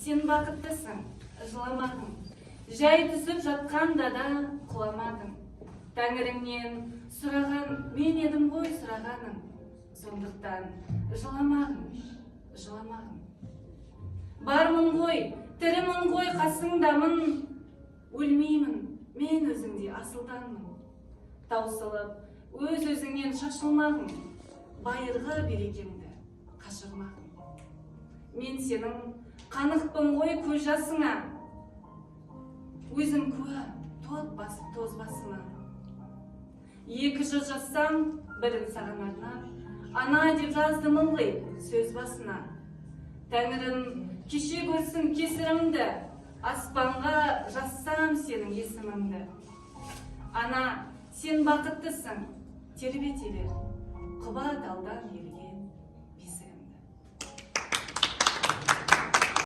Сен бақыттысың, жыламадың. Жай түсіп жатқанда да құламадың. Тәңіріңнен сұраған мен едім ғой сұрағаның. Сондықтан жыламағын. Бармын ғой, тірімін ғой қасыңдамын. Өлмеймін, мен өзіңде асылданмын. Таусылып, өз-өзіңнен шашылмағын. Байырғы берекемді қашырмағын. Мен сенің қанықпын ғой көз жасыңа. Өзім куә, тоз басыма. Екі жыр жазсам, бірін саған арнап, ана деп жаздым ылғи сөз басына. Тәңірім кеше көрсін кесірімді, аспанға жазсам сенің есіміңді. Ана, сен бақыттысың, тербете бер, құба талдан ел.